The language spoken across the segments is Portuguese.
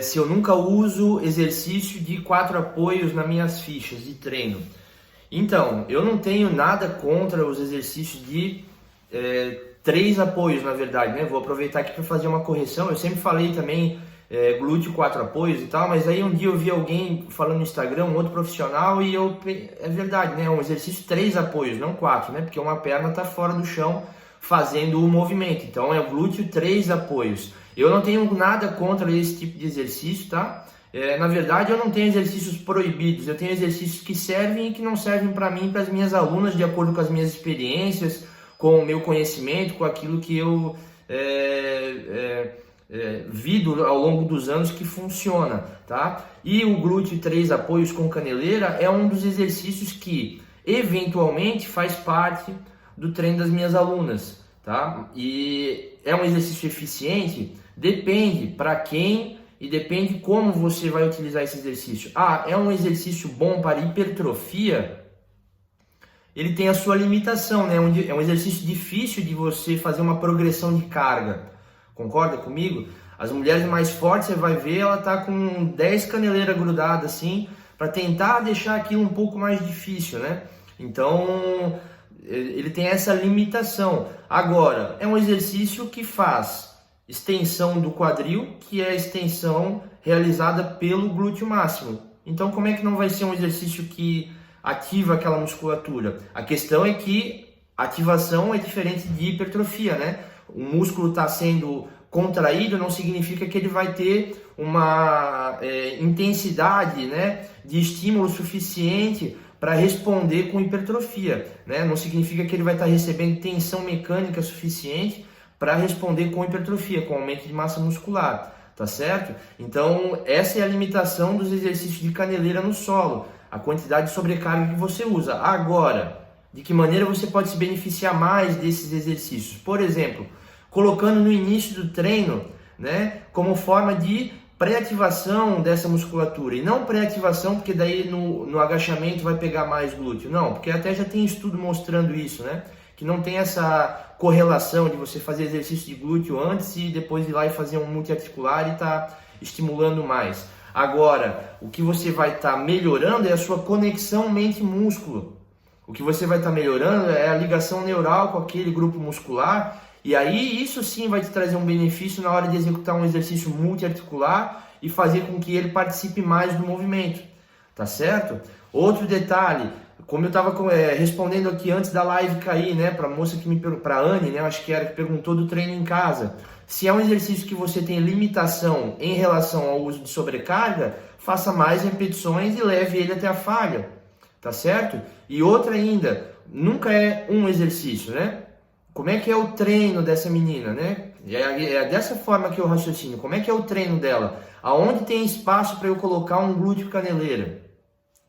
se eu nunca uso exercício de 4 apoios nas minhas fichas de treino. Então, eu não tenho nada contra os exercícios de 3 apoios, na verdade, né? Vou aproveitar aqui para fazer uma correção. Eu sempre falei também glúteo 4 apoios e tal, mas aí um dia eu vi alguém falando no Instagram, um outro profissional, e é verdade, né? É um exercício 3 apoios, não 4, né? Porque uma perna está fora do chão fazendo o movimento. Então é o glúteo 3 apoios. Eu não tenho nada contra esse tipo de exercício, tá? Na verdade, eu não tenho exercícios proibidos, eu tenho exercícios que servem e que não servem para mim, para as minhas alunas, de acordo com as minhas experiências, com o meu conhecimento, com aquilo que eu vi ao longo dos anos que funciona, tá? E o glúteo 3 apoios com caneleira é um dos exercícios que eventualmente faz parte do treino das minhas alunas, tá? E é um exercício eficiente? Depende para quem e depende como você vai utilizar esse exercício. É um exercício bom para hipertrofia? Ele tem a sua limitação, né? É um exercício difícil de você fazer uma progressão de carga. Concorda comigo? As mulheres mais fortes, você vai ver, ela tá com 10 caneleiras grudadas assim, para tentar deixar aquilo um pouco mais difícil, né? Então, ele tem essa limitação. Agora, é um exercício que faz extensão do quadril, que é a extensão realizada pelo glúteo máximo. Então, como é que não vai ser um exercício que ativa aquela musculatura? A questão é que ativação é diferente de hipertrofia, né? O músculo está sendo contraído, não significa que ele vai ter uma intensidade, né, de estímulo suficiente para responder com hipertrofia, né? Não significa que ele vai estar recebendo tensão mecânica suficiente para responder com hipertrofia, com aumento de massa muscular, tá certo? Então, essa é a limitação dos exercícios de caneleira no solo, a quantidade de sobrecarga que você usa. Agora, de que maneira você pode se beneficiar mais desses exercícios? Por exemplo, colocando no início do treino, né, como forma de pré-ativação dessa musculatura, e não pré-ativação porque daí no agachamento vai pegar mais glúteo, não, porque até já tem estudo mostrando isso, né, que não tem essa correlação de você fazer exercício de glúteo antes e depois ir lá e fazer um multiarticular e tá estimulando mais. Agora, o que você vai estar melhorando é a sua conexão mente-músculo. O que você vai estar melhorando é a ligação neural com aquele grupo muscular, e aí isso sim vai te trazer um benefício na hora de executar um exercício multiarticular e fazer com que ele participe mais do movimento, tá certo? Outro detalhe, como eu estava respondendo aqui antes da live cair, né, para a moça que para a Anne, né, acho que era, que perguntou do treino em casa. Se é um exercício que você tem limitação em relação ao uso de sobrecarga, faça mais repetições e leve ele até a falha, tá certo? E outra ainda, nunca é um exercício, né? Como é que é o treino dessa menina, né? É dessa forma que eu raciocino. Como é que é o treino dela? Aonde tem espaço para eu colocar um glúteo caneleira?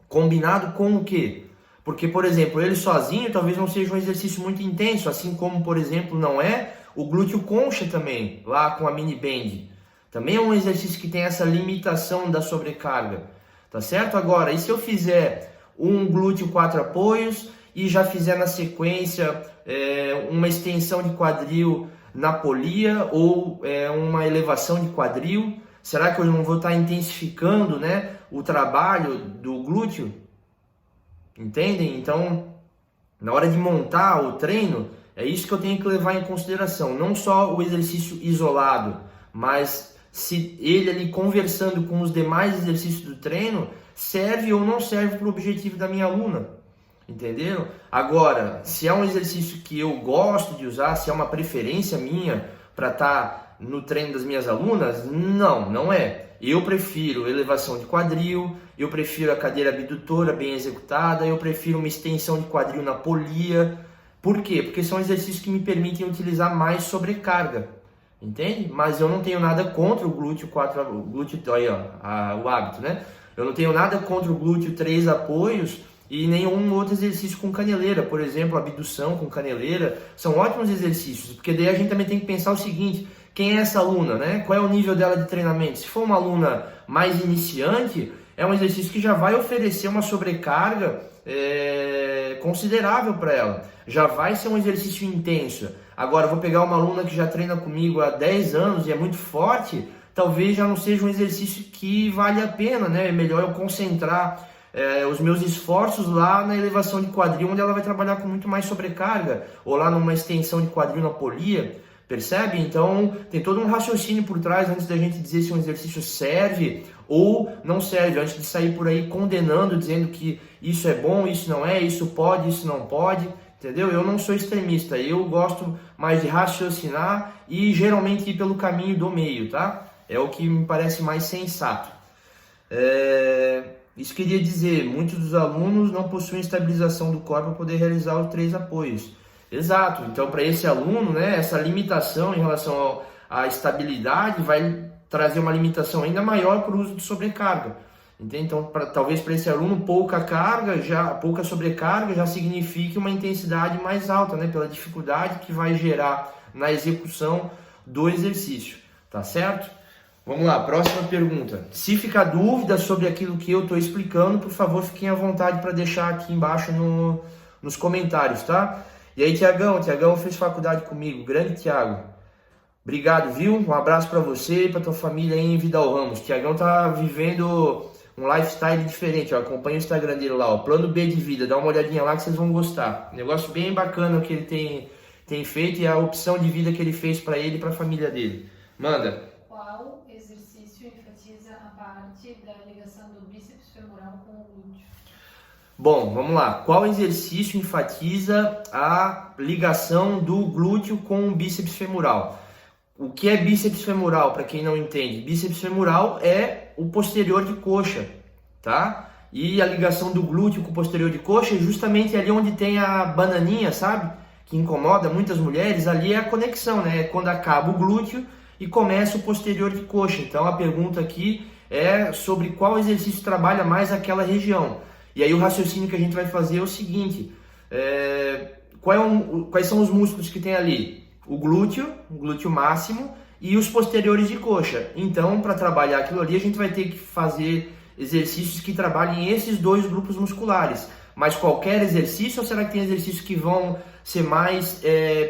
Combinado com o quê? Porque, por exemplo, ele sozinho talvez não seja um exercício muito intenso, assim como, por exemplo, não é o glúteo concha também, lá com a mini band. Também é um exercício que tem essa limitação da sobrecarga, tá certo? Agora, e se eu fizer um glúteo 4 apoios e já fizer na sequência uma extensão de quadril na polia ou uma elevação de quadril? Será que eu não vou estar intensificando, né, o trabalho do glúteo? Entendem? Então, na hora de montar o treino, é isso que eu tenho que levar em consideração. Não só o exercício isolado, mas se ele ali conversando com os demais exercícios do treino, serve ou não serve para o objetivo da minha aluna. Entenderam? Agora, se é um exercício que eu gosto de usar, se é uma preferência minha para estar no treino das minhas alunas, não é. Eu prefiro elevação de quadril, eu prefiro a cadeira abdutora bem executada, eu prefiro uma extensão de quadril na polia. Por quê? Porque são exercícios que me permitem utilizar mais sobrecarga, entende? Mas eu não tenho nada contra o glúteo 4, aí, ó, o hábito, né? Eu não tenho nada contra o glúteo 3 apoios e nenhum outro exercício com caneleira, por exemplo, abdução com caneleira, são ótimos exercícios, porque daí a gente também tem que pensar o seguinte: quem é essa aluna, né? Qual é o nível dela de treinamento? Se for uma aluna mais iniciante, é um exercício que já vai oferecer uma sobrecarga considerável para ela. Já vai ser um exercício intenso. Agora, eu vou pegar uma aluna que já treina comigo há 10 anos e é muito forte, talvez já não seja um exercício que vale a pena, né? É melhor eu concentrar os meus esforços lá na elevação de quadril, onde ela vai trabalhar com muito mais sobrecarga, ou lá numa extensão de quadril na polia, percebe? Então tem todo um raciocínio por trás antes da gente dizer se um exercício serve ou não serve, antes de sair por aí condenando, dizendo que isso é bom, isso não é, isso pode, isso não pode, entendeu? Eu não sou extremista, eu gosto mais de raciocinar e geralmente ir pelo caminho do meio, tá? É o que me parece mais sensato. Isso queria dizer, muitos dos alunos não possuem estabilização do corpo para poder realizar os 3 apoios. Exato, então para esse aluno, né, essa limitação em relação à estabilidade vai trazer uma limitação ainda maior para o uso de sobrecarga. Entende? Então, talvez para esse aluno pouca sobrecarga já signifique uma intensidade mais alta, né, pela dificuldade que vai gerar na execução do exercício, tá certo? Vamos lá, próxima pergunta. Se ficar dúvida sobre aquilo que eu estou explicando, por favor, fiquem à vontade para deixar aqui embaixo nos comentários, tá? E aí, Tiagão fez faculdade comigo, grande Tiago. Obrigado, viu? Um abraço para você e para tua família aí em Vidal Ramos. Tiagão tá vivendo um lifestyle diferente, ó. Acompanha o Instagram dele lá, ó, Plano B de Vida, dá uma olhadinha lá que vocês vão gostar. Negócio bem bacana que ele tem feito e a opção de vida que ele fez para ele e para a família dele. Manda. Qual exercício enfatiza a parte da ligação do bíceps femoral com o glúteo? Bom, vamos lá. Qual exercício enfatiza a ligação do glúteo com o bíceps femoral? O que é bíceps femoral, para quem não entende? Bíceps femoral é o posterior de coxa, tá? E a ligação do glúteo com o posterior de coxa é justamente ali onde tem a bananinha, sabe? Que incomoda muitas mulheres, ali é a conexão, né? É quando acaba o glúteo e começa o posterior de coxa. Então a pergunta aqui é sobre qual exercício trabalha mais aquela região. E aí o raciocínio que a gente vai fazer é o seguinte, quais são os músculos que tem ali? O glúteo máximo e os posteriores de coxa. Então, para trabalhar aquilo ali, a gente vai ter que fazer exercícios que trabalhem esses 2 grupos musculares. Mas qualquer exercício, ou será que tem exercícios que vão ser mais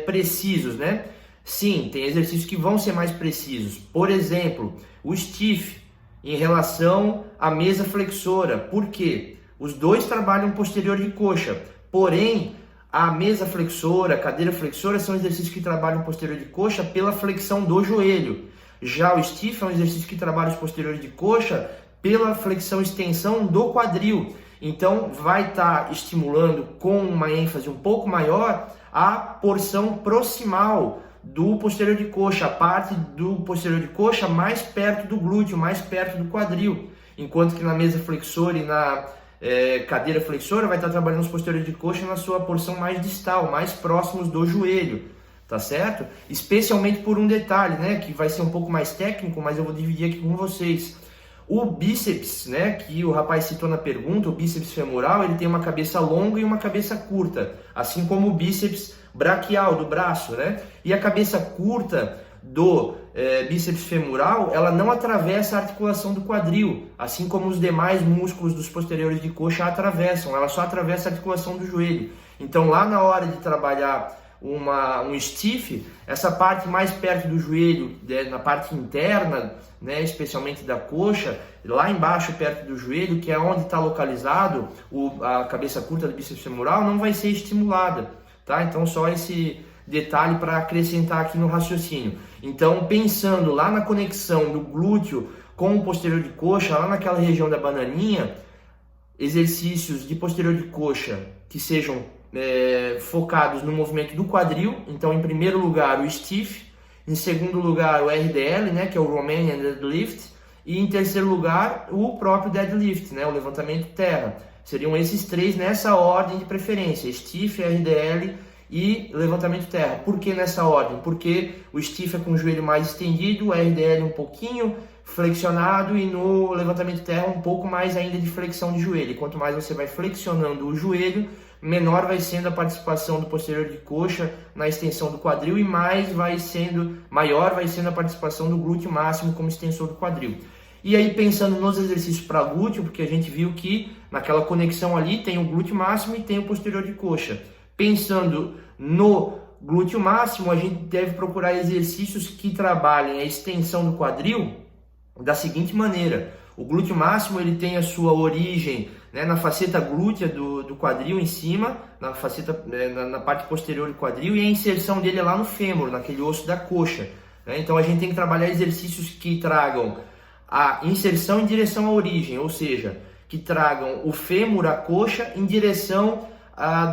precisos, né? Sim, tem exercícios que vão ser mais precisos. Por exemplo, o stiff em relação à mesa flexora. Por quê? Os 2 trabalham posterior de coxa, porém a mesa flexora, a cadeira flexora são exercícios que trabalham posterior de coxa pela flexão do joelho. Já o stiff é um exercício que trabalha os posteriores de coxa pela flexão e extensão do quadril. Então vai estar estimulando com uma ênfase um pouco maior a porção proximal do posterior de coxa, a parte do posterior de coxa mais perto do glúteo, mais perto do quadril. Enquanto que na mesa flexora e na cadeira flexora vai estar trabalhando os posteriores de coxa na sua porção mais distal, mais próximos do joelho, tá certo? Especialmente por um detalhe, né, que vai ser um pouco mais técnico, mas eu vou dividir aqui com vocês. O bíceps, né, que o rapaz citou na pergunta, o bíceps femoral, ele tem uma cabeça longa e uma cabeça curta, assim como o bíceps braquial do braço, né? E a cabeça curta do bíceps femoral, ela não atravessa a articulação do quadril, assim como os demais músculos dos posteriores de coxa atravessam, ela só atravessa a articulação do joelho. Então lá na hora de trabalhar um stiff, essa parte mais perto do joelho, na parte interna, né, especialmente da coxa, lá embaixo perto do joelho, que é onde está localizado a cabeça curta do bíceps femoral, não vai ser estimulada, tá? Então só esse detalhe para acrescentar aqui no raciocínio. Então, pensando lá na conexão do glúteo com o posterior de coxa, lá naquela região da bananinha, exercícios de posterior de coxa que sejam focados no movimento do quadril. Então, em primeiro lugar, o stiff, em segundo lugar, o RDL, né, que é o Romanian Deadlift, e em terceiro lugar, o próprio deadlift, né, o levantamento terra. Seriam esses 3 nessa ordem de preferência, stiff, RDL e levantamento terra. Por que nessa ordem? Porque o stiff é com o joelho mais estendido, o RDL um pouquinho flexionado e no levantamento terra um pouco mais ainda de flexão de joelho. E quanto mais você vai flexionando o joelho, menor vai sendo a participação do posterior de coxa na extensão do quadril e maior vai sendo a participação do glúteo máximo como extensor do quadril. E aí pensando nos exercícios para glúteo, porque a gente viu que naquela conexão ali tem o glúteo máximo e tem o posterior de coxa. Pensando no glúteo máximo, a gente deve procurar exercícios que trabalhem a extensão do quadril da seguinte maneira: o glúteo máximo ele tem a sua origem, né, na faceta glútea do quadril em cima, na faceta, na parte posterior do quadril, e a inserção dele é lá no fêmur, naquele osso da coxa, né? Então a gente tem que trabalhar exercícios que tragam a inserção em direção à origem, ou seja, que tragam o fêmur, a coxa, em direção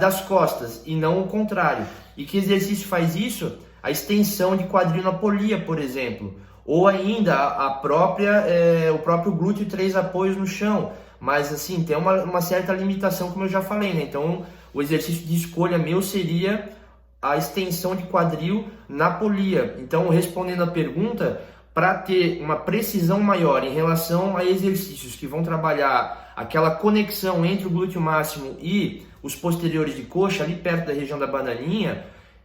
das costas e não o contrário. E que exercício faz isso? A extensão de quadril na polia, por exemplo, ou ainda o próprio glúteo 3 apoios no chão, mas assim, tem uma certa limitação, como eu já falei, né? Então o exercício de escolha meu seria a extensão de quadril na polia. Então, respondendo a pergunta, para ter uma precisão maior em relação a exercícios que vão trabalhar aquela conexão entre o glúteo máximo e os posteriores de coxa, ali perto da região da bananinha,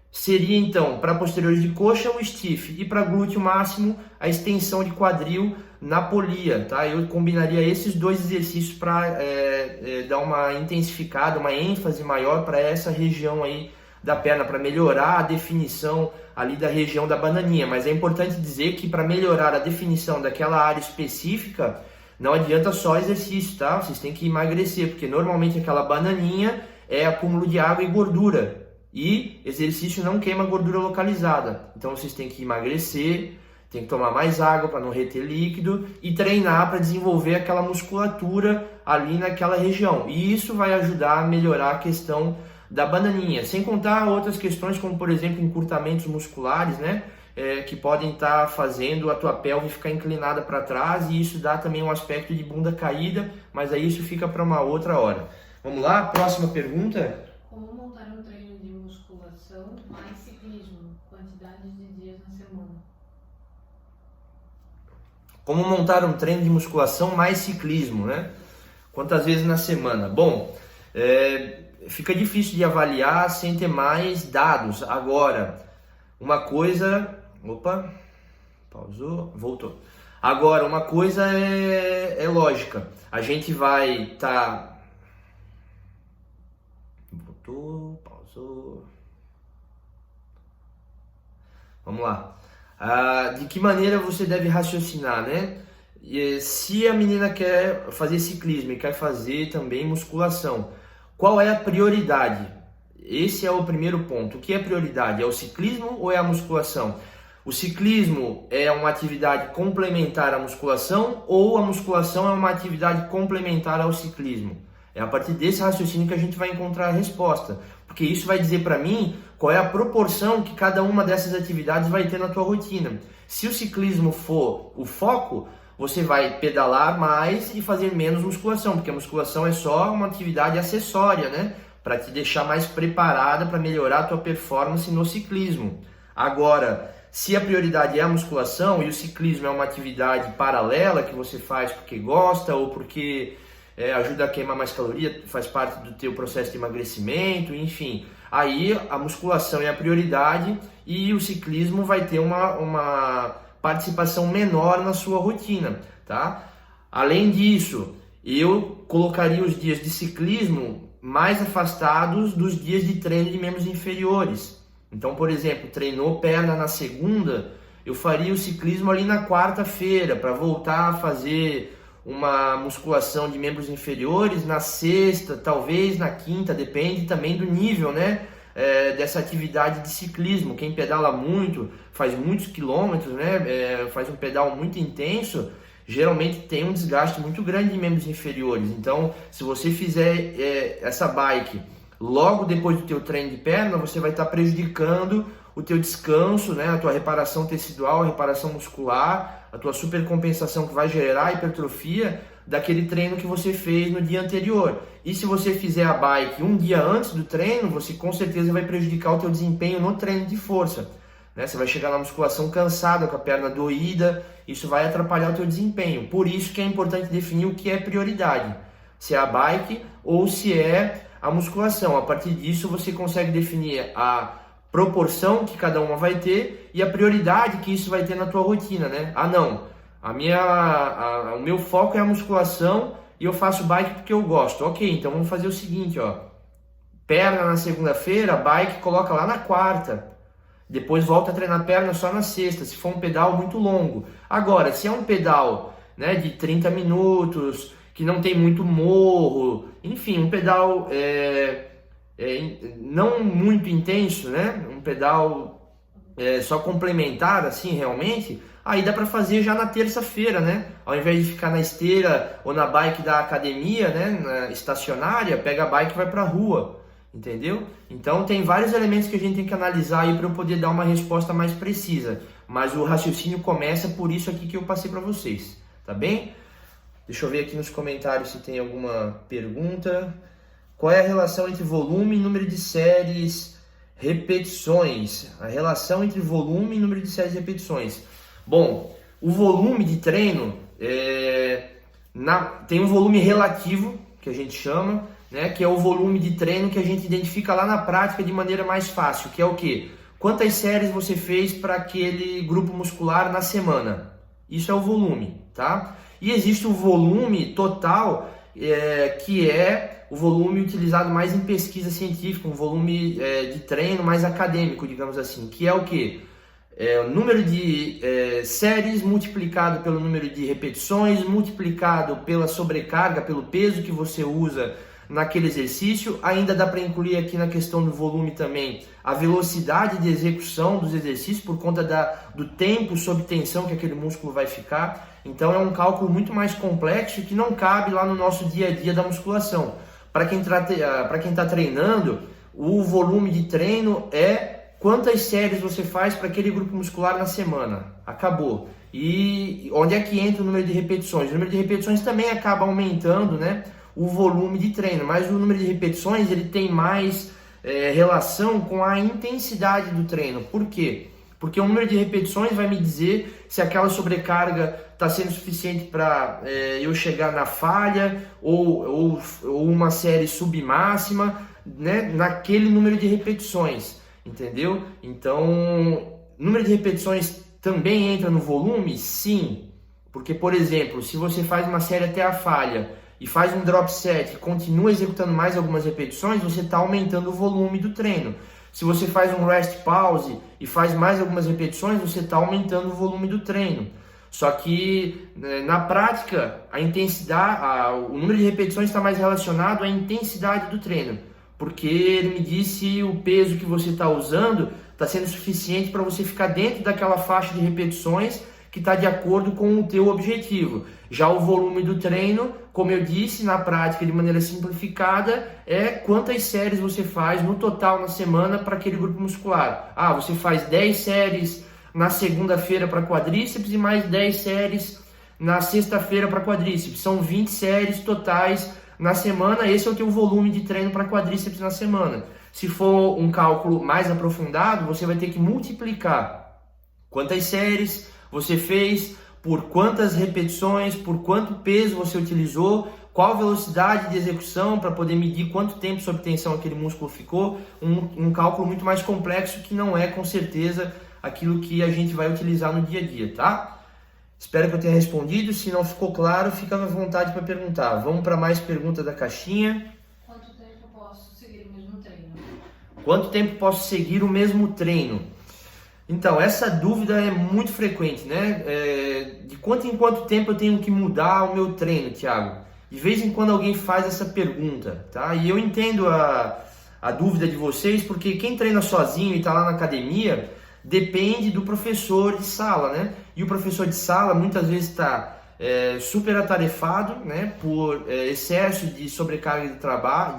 seria então, para posteriores de coxa, o stiff, e para glúteo máximo, a extensão de quadril na polia, tá? Eu combinaria esses dois exercícios para dar uma intensificada, uma ênfase maior para essa região aí da perna, para melhorar a definição ali da região da bananinha. Mas é importante dizer que para melhorar a definição daquela área específica, não adianta só exercício, tá? Vocês têm que emagrecer, porque normalmente aquela bananinha é acúmulo de água e gordura, e exercício não queima gordura localizada. Então vocês têm que emagrecer, tem que tomar mais água para não reter líquido e treinar para desenvolver aquela musculatura ali naquela região. E isso vai ajudar a melhorar a questão da bananinha, sem contar outras questões como, por exemplo, encurtamentos musculares, né? Que podem estar fazendo a tua pelve ficar inclinada para trás, e isso dá também um aspecto de bunda caída, mas aí isso fica para uma outra hora. Vamos lá, próxima pergunta. Como montar um treino de musculação mais ciclismo? Quantidades de dias na semana. Como montar um treino de musculação mais ciclismo, né? Quantas vezes na semana? Bom, fica difícil de avaliar sem ter mais dados. Agora, uma coisa... Opa, pausou, voltou. Agora, uma coisa é lógica. A gente vai estar... Voltou, pausou... Vamos lá. De que maneira você deve raciocinar, né? Se a menina quer fazer ciclismo e quer fazer também musculação, qual é a prioridade? Esse é o primeiro ponto. O que é prioridade? É o ciclismo ou é a musculação? O ciclismo é uma atividade complementar à musculação, ou a musculação é uma atividade complementar ao ciclismo? É a partir desse raciocínio que a gente vai encontrar a resposta, porque isso vai dizer para mim qual é a proporção que cada uma dessas atividades vai ter na tua rotina. Se o ciclismo for o foco, você vai pedalar mais e fazer menos musculação, porque a musculação é só uma atividade acessória, né? Para te deixar mais preparada para melhorar a tua performance no ciclismo. Agora, se a prioridade é a musculação e o ciclismo é uma atividade paralela que você faz porque gosta ou porque ajuda a queimar mais caloria, faz parte do teu processo de emagrecimento, enfim, aí a musculação é a prioridade e o ciclismo vai ter uma participação menor na sua rotina, tá? Além disso, eu colocaria os dias de ciclismo mais afastados dos dias de treino de membros inferiores. Então, por exemplo, treinou perna na segunda, eu faria o ciclismo ali na quarta-feira, para voltar a fazer uma musculação de membros inferiores na sexta, talvez na quinta, depende também do nível, né? Dessa atividade de ciclismo. Quem pedala muito, faz muitos quilômetros, né? Faz um pedal muito intenso, geralmente tem um desgaste muito grande de membros inferiores. Então, se você fizer essa bike logo depois do teu treino de perna, você vai estar prejudicando o teu descanso, né? A tua reparação tecidual, a reparação muscular, a tua supercompensação que vai gerar hipertrofia daquele treino que você fez no dia anterior. E se você fizer a bike um dia antes do treino, você com certeza vai prejudicar o teu desempenho no treino de força, né? Você vai chegar na musculação cansada, com a perna doída, isso vai atrapalhar o teu desempenho. Por isso que é importante definir o que é prioridade, se é a bike ou se é a musculação. A partir disso você consegue definir a proporção que cada uma vai ter e a prioridade que isso vai ter na tua rotina, né? Não, o meu foco é a musculação e eu faço bike porque eu gosto. Ok, então vamos fazer o seguinte, ó. Perna na segunda-feira, bike coloca lá na quarta. Depois volta a treinar perna só na sexta, se for um pedal muito longo. Agora, se é um pedal, né, de 30 minutos, que não tem muito morro, enfim, um pedal não muito intenso, né, um pedal só complementar, assim, realmente, aí dá para fazer já na terça-feira, né, ao invés de ficar na esteira ou na bike da academia, né, na estacionária, pega a bike e vai para a rua. Entendeu? Então tem vários elementos que a gente tem que analisar aí para eu poder dar uma resposta mais precisa. Mas o raciocínio começa por isso aqui que eu passei para vocês, tá bem? Deixa eu ver aqui nos comentários se tem alguma pergunta. Qual é a relação entre volume e número de séries repetições? A relação entre volume e número de séries repetições. Bom, o volume de treino tem um volume relativo, que a gente chama, né, que é o volume de treino que a gente identifica lá na prática de maneira mais fácil, que é o quê? Quantas séries você fez para aquele grupo muscular na semana? Isso é o volume, tá? E existe o volume total, que é o volume utilizado mais em pesquisa científica, um volume de treino mais acadêmico, digamos assim, que é o quê? O número de séries multiplicado pelo número de repetições, multiplicado pela sobrecarga, pelo peso que você usa naquele exercício. Ainda dá para incluir aqui na questão do volume também a velocidade de execução dos exercícios por conta do tempo sob tensão que aquele músculo vai ficar. Então é um cálculo muito mais complexo que não cabe lá no nosso dia a dia da musculação. Para quem está treinando, o volume de treino é quantas séries você faz para aquele grupo muscular na semana. Acabou. E onde é que entra o número de repetições? O número de repetições também acaba aumentando, né, o volume de treino, mas o número de repetições ele tem mais relação com a intensidade do treino. Por quê? Porque o número de repetições vai me dizer se aquela sobrecarga está sendo suficiente para eu chegar na falha ou uma série submáxima, né, naquele número de repetições, entendeu? Então, número de repetições também entra no volume? Sim, porque, por exemplo, se você faz uma série até a falha e faz um drop set e continua executando mais algumas repetições, você está aumentando o volume do treino. Se você faz um rest pause e faz mais algumas repetições, você está aumentando o volume do treino. Só que na prática, a intensidade, o número de repetições está mais relacionado à intensidade do treino, porque ele me diz se o peso que você está usando está sendo suficiente para você ficar dentro daquela faixa de repetições que está de acordo com o teu objetivo. Já o volume do treino, como eu disse, na prática, de maneira simplificada, é quantas séries você faz no total na semana para aquele grupo muscular. Ah, você faz 10 séries na segunda-feira para quadríceps e mais 10 séries na sexta-feira para quadríceps. São 20 séries totais na semana. Esse é o teu volume de treino para quadríceps na semana. Se for um cálculo mais aprofundado, você vai ter que multiplicar quantas séries você fez, por quantas repetições, por quanto peso você utilizou, qual velocidade de execução para poder medir quanto tempo sob tensão aquele músculo ficou. Um cálculo muito mais complexo que não é com certeza aquilo que a gente vai utilizar no dia a dia, tá? Espero que eu tenha respondido. Se não ficou claro, fica à vontade para perguntar. Vamos para mais perguntas da caixinha. Quanto tempo posso seguir o mesmo treino? Quanto tempo posso seguir o mesmo treino? Então, essa dúvida é muito frequente, né? De quanto em quanto tempo eu tenho que mudar o meu treino, Thiago? De vez em quando alguém faz essa pergunta, tá? E eu entendo a dúvida de vocês, porque quem treina sozinho e está lá na academia depende do professor de sala, né? E o professor de sala muitas vezes está super atarefado, né? Por excesso de sobrecarga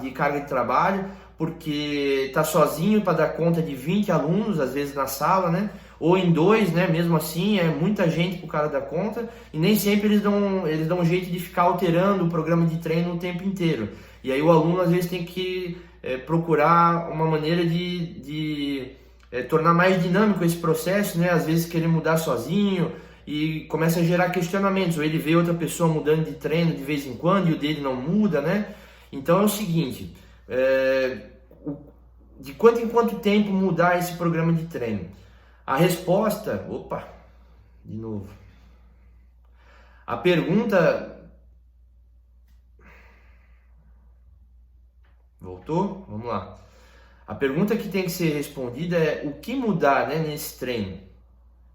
de carga de trabalho, porque está sozinho para dar conta de 20 alunos, às vezes na sala, né? Ou em dois, né? Mesmo assim, é muita gente para o cara dar conta, e nem sempre eles dão um jeito de ficar alterando o programa de treino o tempo inteiro. E aí o aluno, às vezes, tem que procurar uma maneira de tornar mais dinâmico esse processo, né? Às vezes querer mudar sozinho, e começa a gerar questionamentos, ou ele vê outra pessoa mudando de treino de vez em quando e o dele não muda, né? Então é o seguinte... de quanto em quanto tempo mudar esse programa de treino? A resposta... Opa! De novo. A pergunta... Voltou? Vamos lá. A pergunta que tem que ser respondida é o que mudar, né, nesse treino?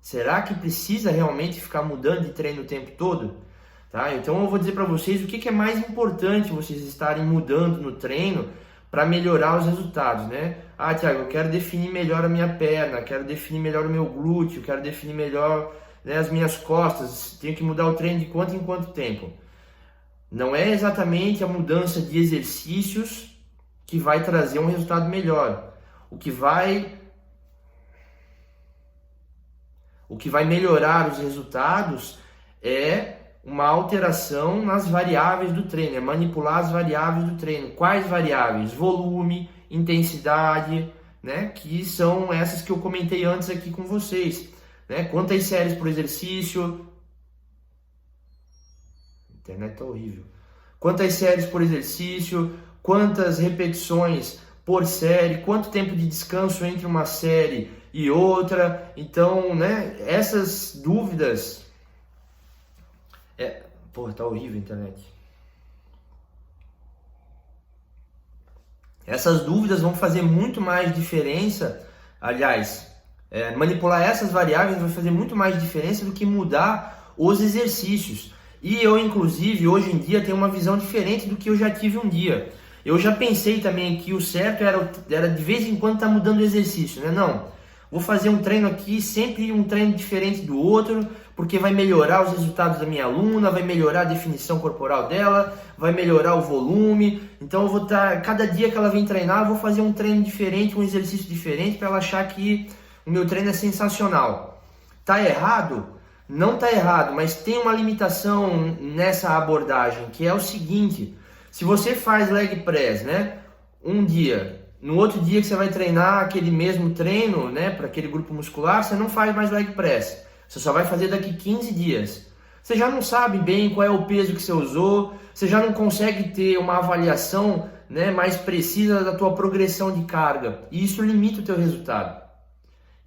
Será que precisa realmente ficar mudando de treino o tempo todo? Tá? Então eu vou dizer para vocês o que é mais importante vocês estarem mudando no treino para melhorar os resultados, né? Ah, Thiago, eu quero definir melhor a minha perna, quero definir melhor o meu glúteo, quero definir melhor, né, as minhas costas, tenho que mudar o treino de quanto em quanto tempo. Não é exatamente a mudança de exercícios que vai trazer um resultado melhor. O que vai melhorar os resultados é uma alteração nas variáveis do treino, é manipular as variáveis do treino. Quais variáveis? Volume, intensidade, né? Que são essas que eu comentei antes aqui com vocês, né? Quantas séries por exercício? A internet tá horrível. Quantas séries por exercício? Quantas repetições por série? Quanto tempo de descanso entre uma série e outra? Então, né? Essas dúvidas... Pô, tá horrível a internet. Essas dúvidas vão fazer muito mais diferença, aliás, manipular essas variáveis vai fazer muito mais diferença do que mudar os exercícios. E eu, inclusive, hoje em dia tenho uma visão diferente do que eu já tive um dia. Eu já pensei também que o certo era de vez em quando estar mudando o exercício, né? Não, vou fazer um treino aqui, sempre um treino diferente do outro, porque vai melhorar os resultados da minha aluna, vai melhorar a definição corporal dela, vai melhorar o volume. Então eu vou estar, cada dia que ela vem treinar, eu vou fazer um treino diferente, um exercício diferente para ela achar que o meu treino é sensacional. Tá errado? Não tá errado, mas tem uma limitação nessa abordagem, que é o seguinte: se você faz leg press, né, um dia, no outro dia que você vai treinar aquele mesmo treino, né, para aquele grupo muscular, você não faz mais leg press. Você só vai fazer daqui 15 dias. Você já não sabe bem qual é o peso que você usou, você já não consegue ter uma avaliação, né, mais precisa da tua progressão de carga. E isso limita o teu resultado.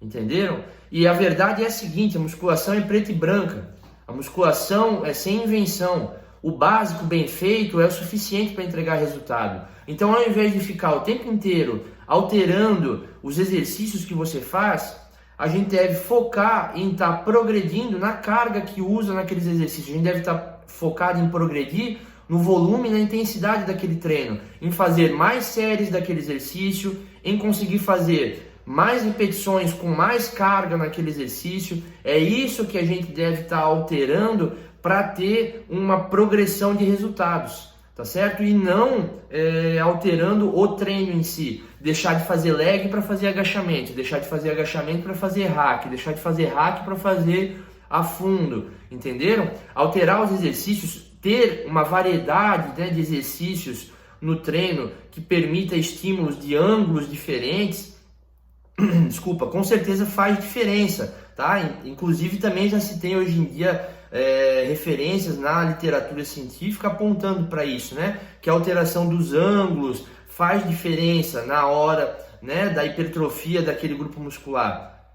Entenderam? E a verdade é a seguinte: a musculação é preta e branca. A musculação é sem invenção. O básico bem feito é o suficiente para entregar resultado. Então, ao invés de ficar o tempo inteiro alterando os exercícios que você faz, a gente deve focar em estar progredindo na carga que usa naqueles exercícios. A gente deve estar focado em progredir no volume e na intensidade daquele treino, em fazer mais séries daquele exercício, em conseguir fazer mais repetições com mais carga naquele exercício. É isso que a gente deve estar alterando para ter uma progressão de resultados, tá certo? E não alterando o treino em si. Deixar de fazer leg para fazer agachamento, deixar de fazer agachamento para fazer hack, deixar de fazer hack para fazer a fundo, entenderam? Alterar os exercícios, ter uma variedade, né, de exercícios no treino que permita estímulos de ângulos diferentes, desculpa, com certeza faz diferença, tá? Inclusive também já se tem hoje em dia referências na literatura científica apontando para isso, né? Que a alteração dos ângulos faz diferença na hora, né, da hipertrofia daquele grupo muscular,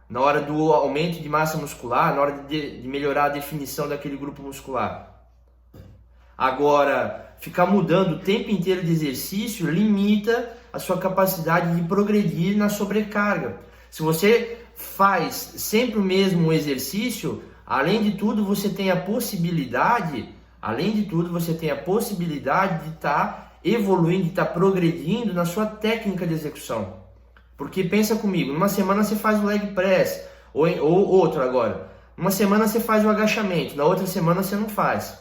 na hora do aumento de massa muscular, na hora de melhorar a definição daquele grupo muscular. Agora, ficar mudando o tempo inteiro de exercício limita a sua capacidade de progredir na sobrecarga. Se você faz sempre o mesmo exercício, além de tudo você tem a possibilidade de estar evoluindo, de estar progredindo na sua técnica de execução. Porque pensa comigo, numa semana você faz o leg press, ou outro agora. Uma semana você faz o agachamento, na outra semana você não faz.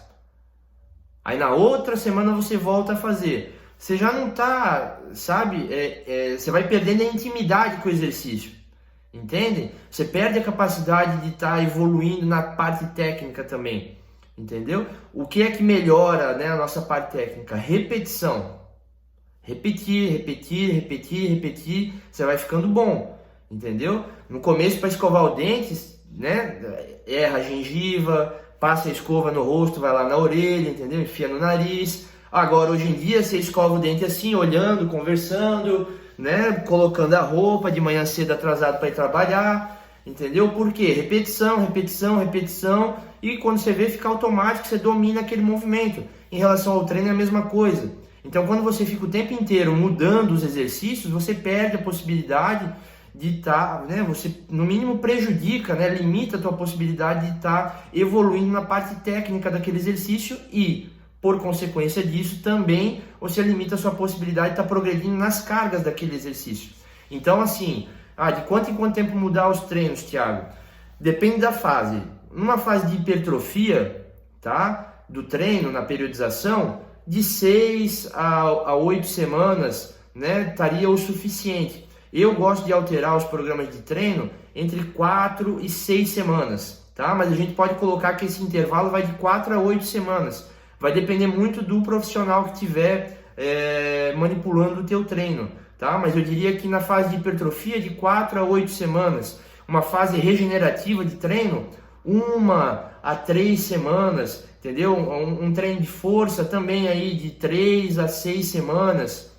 Aí na outra semana você volta a fazer. Você já não está, sabe, você vai perdendo a intimidade com o exercício. Entende? Você perde a capacidade de estar evoluindo na parte técnica também. Entendeu? O que é que melhora, né, a nossa parte técnica? Repetição. Repetir, você vai ficando bom. Entendeu? No começo, para escovar o dente, né, erra a gengiva, passa a escova no rosto, vai lá na orelha, entendeu? Enfia no nariz. Agora, hoje em dia, você escova o dente assim, olhando, conversando, né, colocando a roupa, de manhã cedo atrasado para ir trabalhar. Entendeu? Por quê? Repetição. E quando você vê, fica automático, você domina aquele movimento. Em relação ao treino é a mesma coisa. Então, quando você fica o tempo inteiro mudando os exercícios, você perde a possibilidade de estar, né, você no mínimo prejudica, né, limita a tua possibilidade de estar evoluindo na parte técnica daquele exercício e, por consequência disso, também você limita a sua possibilidade de estar progredindo nas cargas daquele exercício. Então, assim, de quanto em quanto tempo mudar os treinos, Thiago? Depende da fase. Numa fase de hipertrofia, tá, do treino, na periodização, de 6 a 8 semanas, né, estaria o suficiente. Eu gosto de alterar os programas de treino entre 4 e 6 semanas, tá? Mas a gente pode colocar que esse intervalo vai de 4 a 8 semanas. Vai depender muito do profissional que estiver manipulando o teu treino, tá? Mas eu diria que na fase de hipertrofia, de 4 a 8 semanas. Uma fase regenerativa de treino, 1 a 3 semanas, entendeu? Um treino de força também aí de 3 a 6 semanas.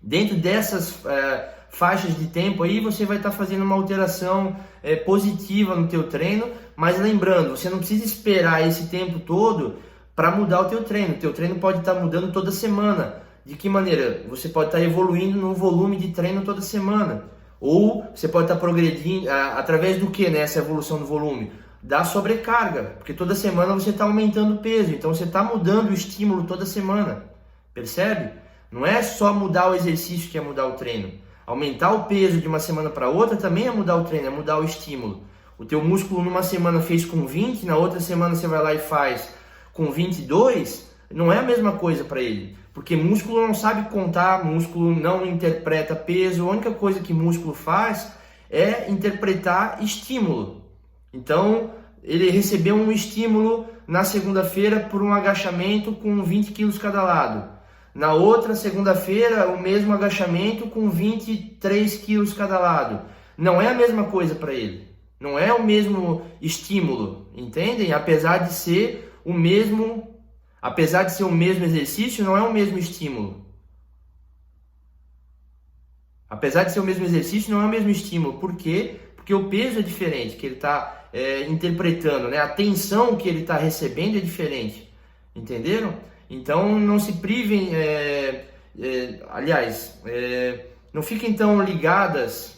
Dentro dessas faixas de tempo aí, você vai estar fazendo uma alteração positiva no teu treino, mas lembrando, você não precisa esperar esse tempo todo para mudar o teu treino. O teu treino pode estar mudando toda semana. De que maneira? Você pode estar evoluindo no volume de treino toda semana. Ou você pode estar progredindo através do que, né, essa evolução do volume? Da sobrecarga, porque toda semana você está aumentando o peso, então você está mudando o estímulo toda semana, percebe? Não é só mudar o exercício que é mudar o treino. Aumentar o peso de uma semana para outra também é mudar o treino, é mudar o estímulo. O teu músculo numa semana fez com 20, na outra semana você vai lá e faz com 22, não é a mesma coisa para ele. Porque músculo não sabe contar, músculo não interpreta peso, a única coisa que músculo faz é interpretar estímulo. Então, ele recebeu um estímulo na segunda-feira por um agachamento com 20 quilos cada lado. Na outra segunda-feira, o mesmo agachamento com 23 quilos cada lado. Não é a mesma coisa para ele. Não é o mesmo estímulo, entendem? Apesar de ser o mesmo exercício, não é o mesmo estímulo. Apesar de ser o mesmo exercício, não é o mesmo estímulo. Por quê? Porque o peso é diferente, que ele está interpretando, né? A tensão que ele está recebendo é diferente. Entenderam? Então, não se privem, não fiquem tão ligadas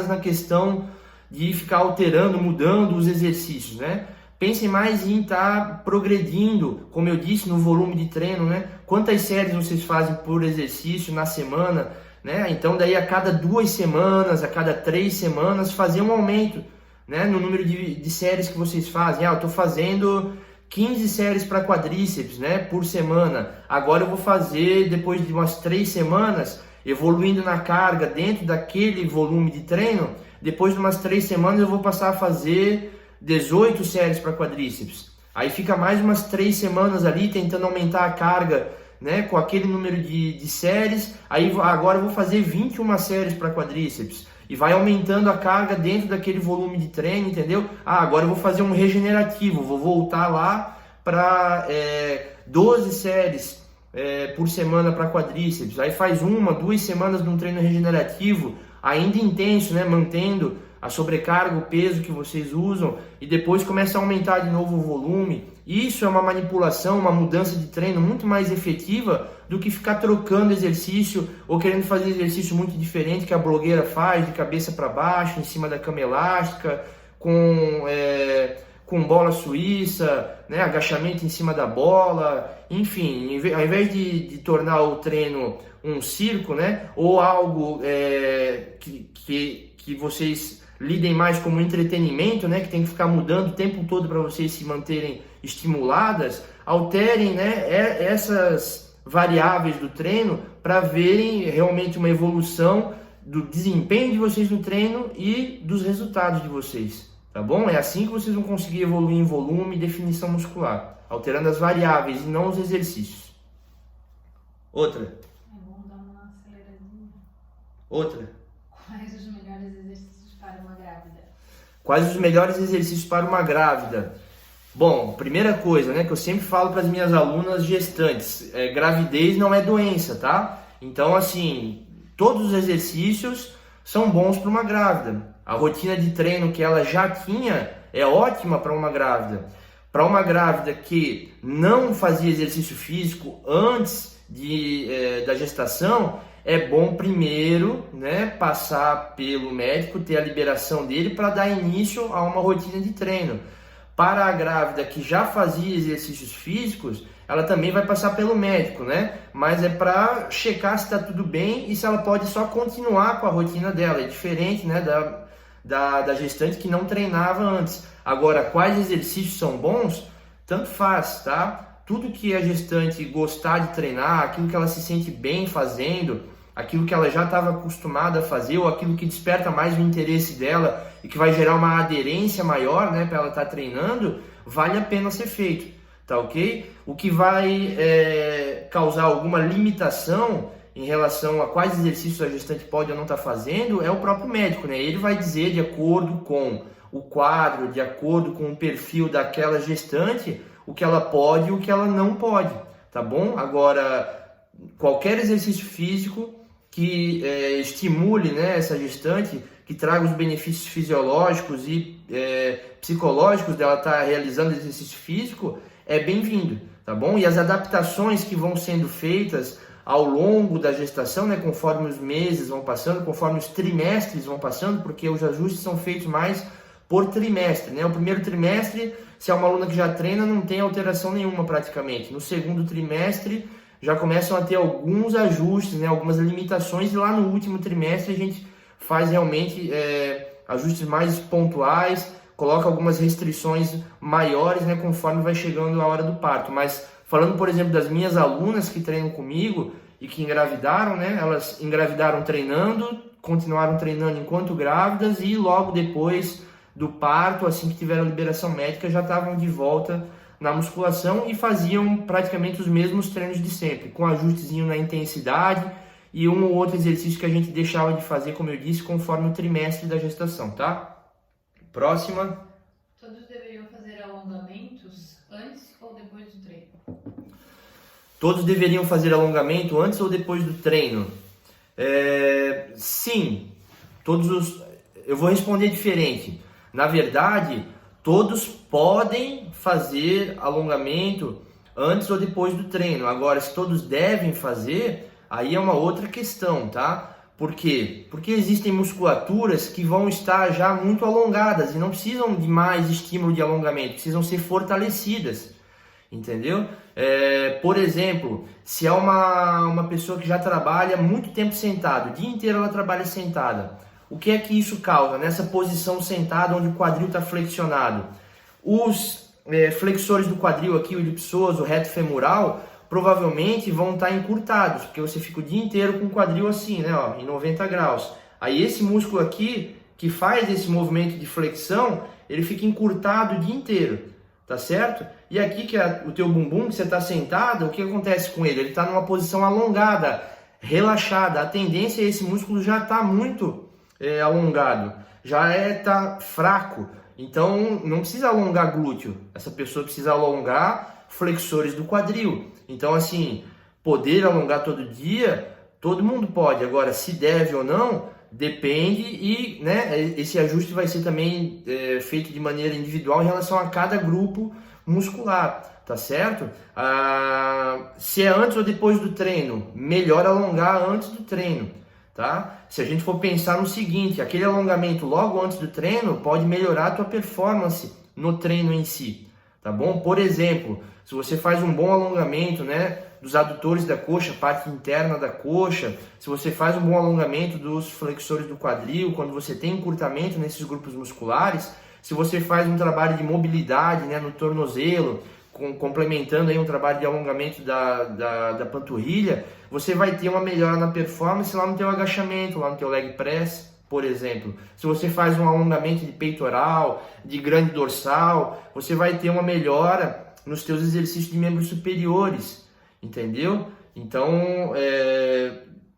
na questão de ficar alterando, mudando os exercícios, né? Pensem mais em estar progredindo, como eu disse, no volume de treino, né? Quantas séries vocês fazem por exercício na semana, né? Então, daí a cada 2 semanas, a cada 3 semanas, fazer um aumento, né? No número de séries que vocês fazem. Eu estou fazendo 15 séries para quadríceps, né? Por semana. Agora eu vou fazer, depois de umas 3 semanas, evoluindo na carga dentro daquele volume de treino, depois de umas 3 semanas eu vou passar a fazer 18 séries para quadríceps. Aí fica mais umas 3 semanas ali tentando aumentar a carga, né, com aquele número de séries. Aí agora eu vou fazer 21 séries para quadríceps. E vai aumentando a carga dentro daquele volume de treino, entendeu? Agora eu vou fazer um regenerativo. Vou voltar lá para 12 séries por semana para quadríceps. Aí faz 1, 2 semanas de um treino regenerativo, ainda intenso, né, mantendo a sobrecarga, o peso que vocês usam, e depois começa a aumentar de novo o volume. Isso é uma manipulação, uma mudança de treino muito mais efetiva do que ficar trocando exercício ou querendo fazer exercício muito diferente que a blogueira faz, de cabeça para baixo, em cima da cama elástica, com bola suíça, né, agachamento em cima da bola, enfim, ao invés de tornar o treino um circo, né, ou algo que vocês lidem mais como entretenimento, né, que tem que ficar mudando o tempo todo para vocês se manterem estimuladas, alterem, né, essas variáveis do treino para verem realmente uma evolução do desempenho de vocês no treino e dos resultados de vocês, tá bom? É assim que vocês vão conseguir evoluir em volume e definição muscular, alterando as variáveis e não os exercícios. Outra. É bom dar uma aceleradinha. Outra. Quais os melhores exercícios para uma grávida? Quais os melhores exercícios para uma grávida? Bom, primeira coisa, né, que eu sempre falo para as minhas alunas gestantes, gravidez não é doença, tá? Então, assim, todos os exercícios são bons para uma grávida. A rotina de treino que ela já tinha é ótima para uma grávida. Para uma grávida que não fazia exercício físico antes da gestação, é bom primeiro, né, passar pelo médico, ter a liberação dele para dar início a uma rotina de treino. Para a grávida que já fazia exercícios físicos, ela também vai passar pelo médico, né? Mas é para checar se está tudo bem e se ela pode só continuar com a rotina dela. É diferente, né, da gestante que não treinava antes. Agora, quais exercícios são bons? Tanto faz, tá? Tudo que a gestante gostar de treinar, aquilo que ela se sente bem fazendo, aquilo que ela já estava acostumada a fazer, ou aquilo que desperta mais o interesse dela e que vai gerar uma aderência maior, né, para ela estar treinando, vale a pena ser feito, tá ok? O que vai causar alguma limitação em relação a quais exercícios a gestante pode ou não estar fazendo é o próprio médico, né? Ele vai dizer, de acordo com o quadro, de acordo com o perfil daquela gestante, o que ela pode e o que ela não pode, tá bom? Agora, qualquer exercício físico que estimule, né, essa gestante, que traga os benefícios fisiológicos e psicológicos dela estar realizando exercício físico, é bem-vindo, tá bom? E as adaptações que vão sendo feitas ao longo da gestação, né, conforme os meses vão passando, conforme os trimestres vão passando, porque os ajustes são feitos mais por trimestre, né? O primeiro trimestre, se é uma aluna que já treina, não tem alteração nenhuma praticamente. No segundo trimestre, já começam a ter alguns ajustes, né, algumas limitações, e lá no último trimestre a gente faz realmente ajustes mais pontuais, coloca algumas restrições maiores, né, conforme vai chegando a hora do parto. Mas falando, por exemplo, das minhas alunas que treinam comigo e que engravidaram, né, elas engravidaram treinando, continuaram treinando enquanto grávidas e logo depois do parto, assim que tiveram liberação médica, já estavam de volta na musculação e faziam praticamente os mesmos treinos de sempre, com ajustezinho na intensidade e um ou outro exercício que a gente deixava de fazer, como eu disse, conforme o trimestre da gestação, tá? Próxima. Todos deveriam fazer alongamentos antes ou depois do treino? Todos deveriam fazer alongamento antes ou depois do treino? Sim, eu vou responder diferente. Na verdade, todos podem fazer alongamento antes ou depois do treino. Agora, se todos devem fazer, aí é uma outra questão, tá? Por quê? Porque existem musculaturas que vão estar já muito alongadas e não precisam de mais estímulo de alongamento, precisam ser fortalecidas, entendeu? Por exemplo, se é uma pessoa que já trabalha muito tempo sentado, o dia inteiro ela trabalha sentada, o que é que isso causa nessa posição sentada onde o quadril está flexionado? Os flexores do quadril aqui, o elipsoso, o reto femoral, provavelmente vão estar encurtados, porque você fica o dia inteiro com o quadril assim, né, ó, em 90 graus. Aí esse músculo aqui, que faz esse movimento de flexão, ele fica encurtado o dia inteiro, tá certo? E aqui que é o teu bumbum, que você está sentado, o que acontece com ele? Ele está numa posição alongada, relaxada. A tendência é esse músculo já está muito alongado, já tá fraco. Então não precisa alongar glúteo, essa pessoa precisa alongar flexores do quadril. Então, assim, poder alongar todo dia, todo mundo pode. Agora, se deve ou não, depende e, né, esse ajuste vai ser também feito de maneira individual em relação a cada grupo muscular, tá certo? Se é antes ou depois do treino, melhor alongar antes do treino, tá? Se a gente for pensar no seguinte, aquele alongamento logo antes do treino pode melhorar a tua performance no treino em si, tá bom? Por exemplo, se você faz um bom alongamento, né, dos adutores da coxa, parte interna da coxa, se você faz um bom alongamento dos flexores do quadril, quando você tem encurtamento nesses grupos musculares, se você faz um trabalho de mobilidade, né, no tornozelo, complementando aí um trabalho de alongamento da panturrilha, você vai ter uma melhora na performance lá no teu agachamento, lá no teu leg press, por exemplo. Se você faz um alongamento de peitoral, de grande dorsal, você vai ter uma melhora nos teus exercícios de membros superiores, entendeu? Então,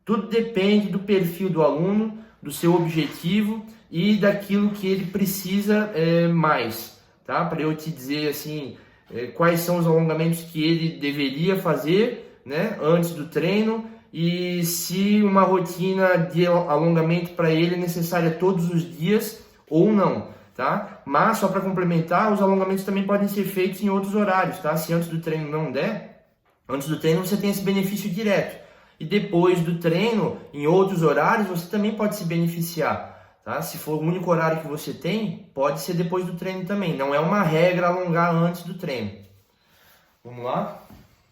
tudo depende do perfil do aluno, do seu objetivo e daquilo que ele precisa mais, tá? Para eu te dizer assim, quais são os alongamentos que ele deveria fazer, né, antes do treino, e se uma rotina de alongamento para ele é necessária todos os dias ou não, tá? tá? Mas só para complementar, os alongamentos também podem ser feitos em outros horários, tá? Se antes do treino não der, antes do treino você tem esse benefício direto. E depois do treino, em outros horários, você também pode se beneficiar, tá? Se for o único horário que você tem, pode ser depois do treino também. Não é uma regra alongar antes do treino. Vamos lá?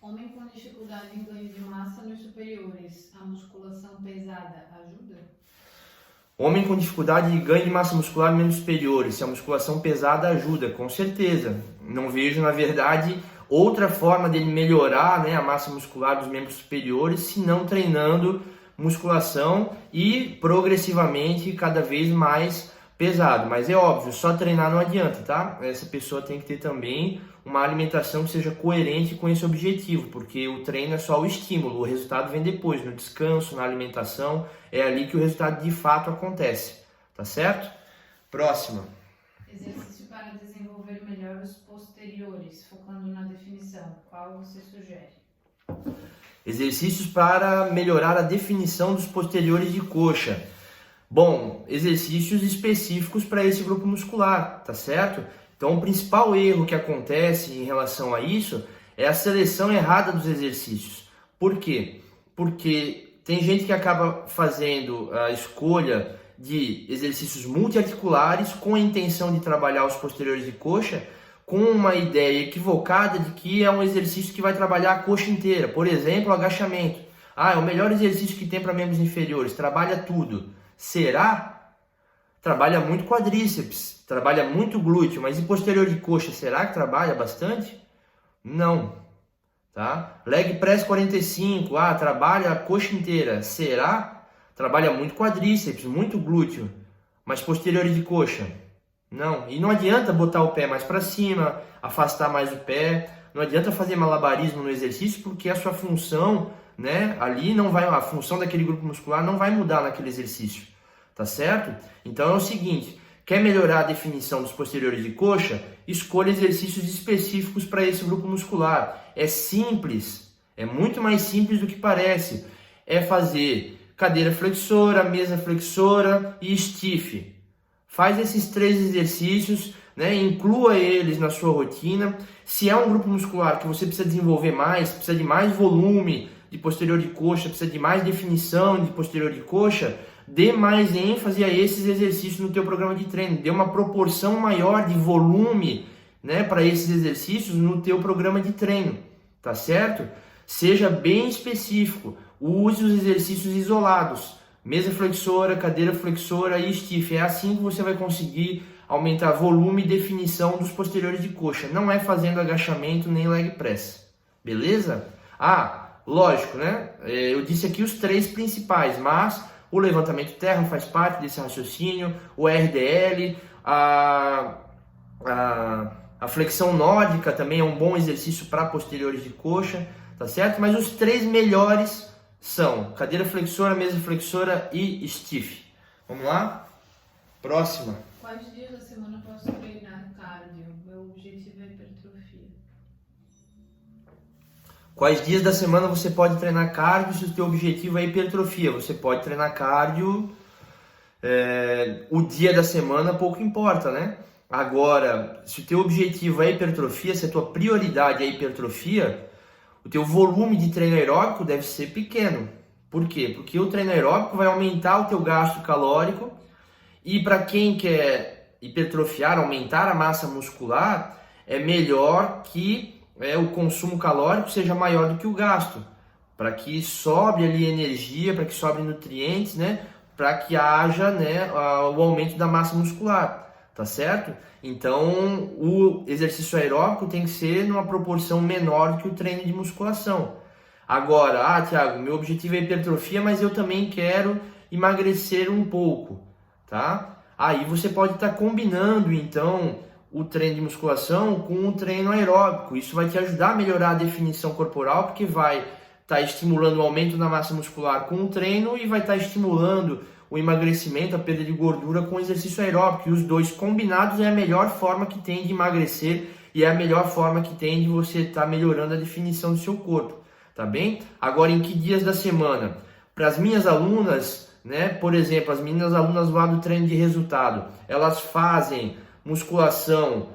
Homem com dificuldade em ganho de massa nos superiores, a musculação pesada ajuda? Homem com dificuldade de ganho de massa muscular nos superiores, se a musculação pesada ajuda, com certeza. Não vejo, na verdade, outra forma dele melhorar, né, a massa muscular dos membros superiores, se não treinando musculação e progressivamente cada vez mais pesado. Mas é óbvio, só treinar não adianta, tá? Essa pessoa tem que ter também uma alimentação que seja coerente com esse objetivo, porque o treino é só o estímulo, o resultado vem depois, no descanso, na alimentação, é ali que o resultado de fato acontece, tá certo? Próxima. Exercício para desenvolver melhor os posteriores, focando na definição. Qual você sugere? Exercícios para melhorar a definição dos posteriores de coxa. Bom, exercícios específicos para esse grupo muscular, tá certo? Então, o principal erro que acontece em relação a isso é a seleção errada dos exercícios. Por quê? Porque tem gente que acaba fazendo a escolha de exercícios multiarticulares com a intenção de trabalhar os posteriores de coxa, com uma ideia equivocada de que é um exercício que vai trabalhar a coxa inteira. Por exemplo, agachamento. Ah, é o melhor exercício que tem para membros inferiores, trabalha tudo. Será? Trabalha muito quadríceps, trabalha muito glúteo, mas e posterior de coxa, será que trabalha bastante? Não, tá? Leg press 45, trabalha a coxa inteira, será? Trabalha muito quadríceps, muito glúteo, mas posterior de coxa? Não, e não adianta botar o pé mais para cima, afastar mais o pé, não adianta fazer malabarismo no exercício, porque a sua função, né, ali não vai, a função daquele grupo muscular não vai mudar naquele exercício, tá certo? Então é o seguinte, quer melhorar a definição dos posteriores de coxa? Escolha exercícios específicos para esse grupo muscular. É simples, é muito mais simples do que parece. É fazer cadeira flexora, mesa flexora e stiff. Faz esses 3 exercícios, né? Inclua eles na sua rotina. Se é um grupo muscular que você precisa desenvolver mais, precisa de mais volume de posterior de coxa, precisa de mais definição de posterior de coxa, dê mais ênfase a esses exercícios no teu programa de treino. Dê uma proporção maior de volume, né, para esses exercícios no teu programa de treino, tá certo? Seja bem específico. Use os exercícios isolados. Mesa flexora, cadeira flexora e stiff. É assim que você vai conseguir aumentar volume e definição dos posteriores de coxa. Não é fazendo agachamento nem leg press. Beleza? Lógico, né? Eu disse aqui os 3 principais, mas o levantamento terra faz parte desse raciocínio, o RDL, a flexão nórdica também é um bom exercício para posteriores de coxa, tá certo? Mas os 3 melhores são cadeira flexora, mesa flexora e stiff. Vamos lá? Próxima. Quais dias da semana posso treinar cardio? Meu objetivo é hipertrofia. Quais dias da semana você pode treinar cardio se o teu objetivo é hipertrofia? Você pode treinar cardio o dia da semana, pouco importa, né? Agora, se o teu objetivo é hipertrofia, se a tua prioridade é hipertrofia, o teu volume de treino aeróbico deve ser pequeno. Por quê? Porque o treino aeróbico vai aumentar o teu gasto calórico e para quem quer hipertrofiar, aumentar a massa muscular, é melhor que o consumo calórico seja maior do que o gasto, para que sobre ali energia, para que sobre nutrientes, né, para que haja, né, o aumento da massa muscular, tá certo? Então, o exercício aeróbico tem que ser numa proporção menor do que o treino de musculação. Agora, Thiago, meu objetivo é hipertrofia, mas eu também quero emagrecer um pouco, tá? Aí você pode estar combinando, então, o treino de musculação com o treino aeróbico. Isso vai te ajudar a melhorar a definição corporal, porque vai estar estimulando o aumento da massa muscular com o treino e vai estar estimulando o emagrecimento, a perda de gordura com o exercício aeróbico. E os dois combinados é a melhor forma que tem de emagrecer e é a melhor forma que tem de você estar melhorando a definição do seu corpo, tá bem? Agora, em que dias da semana? Para as minhas alunas, né, por exemplo, as meninas alunas lá do treino de resultado, elas fazem musculação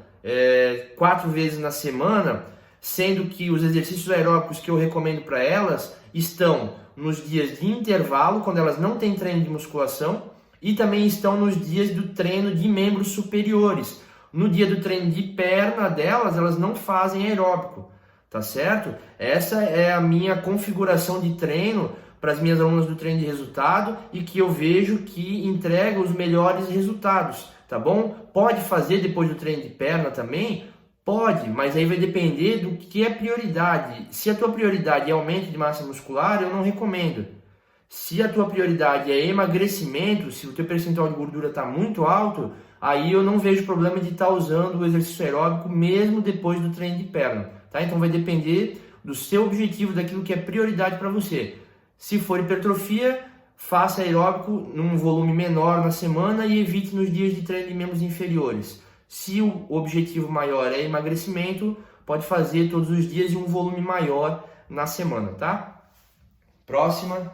4 vezes na semana, sendo que os exercícios aeróbicos que eu recomendo para elas estão nos dias de intervalo, quando elas não têm treino de musculação, e também estão nos dias do treino de membros superiores. No dia do treino de perna delas, elas não fazem aeróbico, tá certo? Essa é a minha configuração de treino para as minhas alunas do treino de resultado e que eu vejo que entrega os melhores resultados, tá bom? Pode fazer depois do treino de perna também? Pode, mas aí vai depender do que é prioridade. Se a tua prioridade é aumento de massa muscular, eu não recomendo. Se a tua prioridade é emagrecimento, se o teu percentual de gordura está muito alto, aí eu não vejo problema de estar usando o exercício aeróbico mesmo depois do treino de perna, tá? Então vai depender do seu objetivo, daquilo que é prioridade para você. Se for hipertrofia, faça aeróbico num volume menor na semana e evite nos dias de treino de membros inferiores. Se o objetivo maior é emagrecimento, pode fazer todos os dias e um volume maior na semana, tá? Próxima.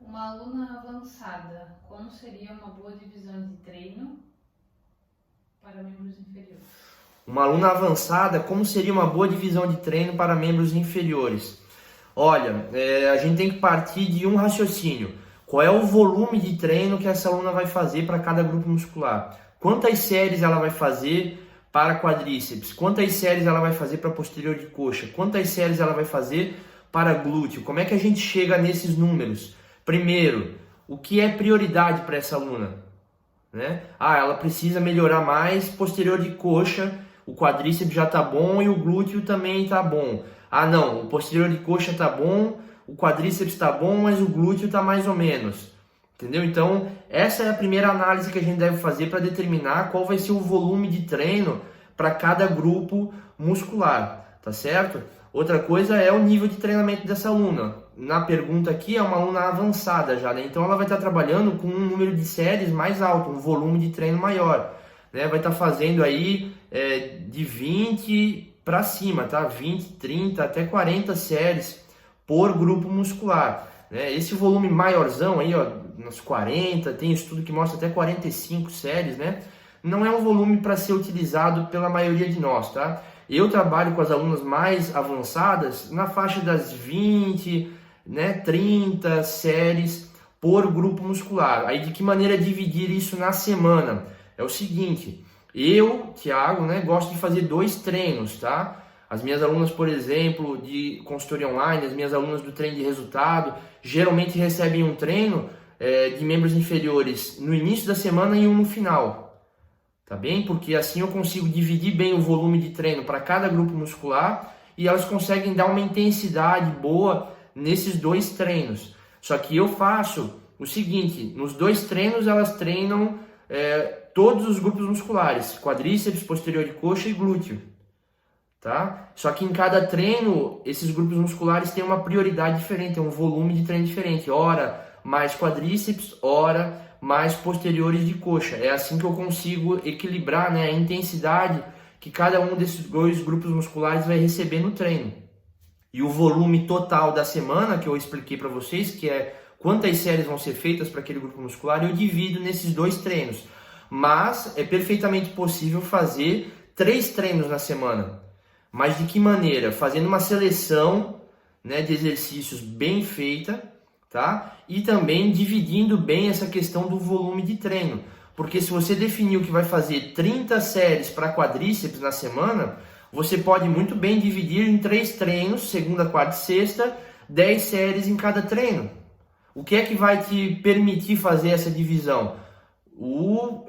Uma aluna avançada, como seria uma boa divisão de treino para membros inferiores? Uma aluna avançada, como seria uma boa divisão de treino para membros inferiores? Olha, a gente tem que partir de um raciocínio. Qual é o volume de treino que essa aluna vai fazer para cada grupo muscular? Quantas séries ela vai fazer para quadríceps? Quantas séries ela vai fazer para posterior de coxa? Quantas séries ela vai fazer para glúteo? Como é que a gente chega nesses números? Primeiro, o que é prioridade para essa aluna? Né? Ela precisa melhorar mais posterior de coxa, o quadríceps já está bom e o glúteo também está bom. Não, o posterior de coxa está bom, o quadríceps está bom, mas o glúteo está mais ou menos. Entendeu? Então, essa é a primeira análise que a gente deve fazer para determinar qual vai ser o volume de treino para cada grupo muscular, tá certo? Outra coisa é o nível de treinamento dessa aluna. Na pergunta aqui é uma aluna avançada já, né? Então ela vai estar trabalhando com um número de séries mais alto, um volume de treino maior, né? Vai estar fazendo aí de 20 para cima, tá? 20, 30, até 40 séries por grupo muscular, né? Esse volume maiorzão aí, ó, nos 40, tem estudo que mostra até 45 séries, né? Não é um volume para ser utilizado pela maioria de nós, tá? Eu trabalho com as alunas mais avançadas na faixa das 20, né, 30 séries por grupo muscular. Aí de que maneira dividir isso na semana? É o seguinte, eu, Thiago, né, gosto de fazer 2 treinos, tá? As minhas alunas, por exemplo, de consultoria online, as minhas alunas do treino de resultado, geralmente recebem um treino de membros inferiores no início da semana e um no final. Tá bem? Porque assim eu consigo dividir bem o volume de treino para cada grupo muscular e elas conseguem dar uma intensidade boa nesses 2 treinos. Só que eu faço o seguinte, nos 2 treinos elas treinam todos os grupos musculares, quadríceps, posterior de coxa e glúteo. Tá? Só que em cada treino, esses grupos musculares têm uma prioridade diferente, um volume de treino diferente. Ora mais quadríceps, ora mais posteriores de coxa. É assim que eu consigo equilibrar, né, a intensidade que cada um desses 2 grupos musculares vai receber no treino. E o volume total da semana, que eu expliquei para vocês, que é quantas séries vão ser feitas para aquele grupo muscular, eu divido nesses 2 treinos. Mas é perfeitamente possível fazer 3 treinos na semana. Mas de que maneira? Fazendo uma seleção, né, de exercícios bem feita, tá? E também dividindo bem essa questão do volume de treino. Porque se você definiu que vai fazer 30 séries para quadríceps na semana, você pode muito bem dividir em 3 treinos, segunda, quarta e sexta, 10 séries em cada treino. O que é que vai te permitir fazer essa divisão? O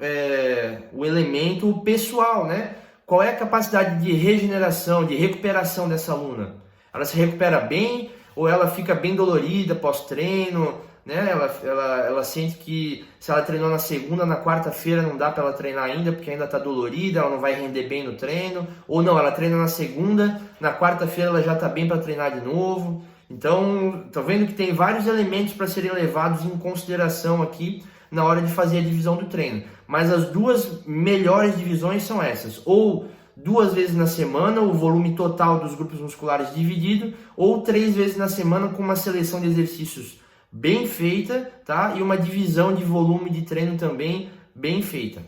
elemento pessoal, né? Qual é a capacidade de regeneração, de recuperação dessa aluna? Ela se recupera bem ou ela fica bem dolorida pós-treino, né? Ela sente que se ela treinou na segunda, na quarta-feira não dá para ela treinar ainda porque ainda está dolorida, ela não vai render bem no treino. Ou não, ela treina na segunda, na quarta-feira ela já está bem para treinar de novo. Então, tá vendo que tem vários elementos para serem levados em consideração aqui na hora de fazer a divisão do treino. Mas as 2 melhores divisões são essas. Ou 2 vezes na semana, o volume total dos grupos musculares dividido, ou 3 vezes na semana com uma seleção de exercícios bem feita, tá? E uma divisão de volume de treino também bem feita.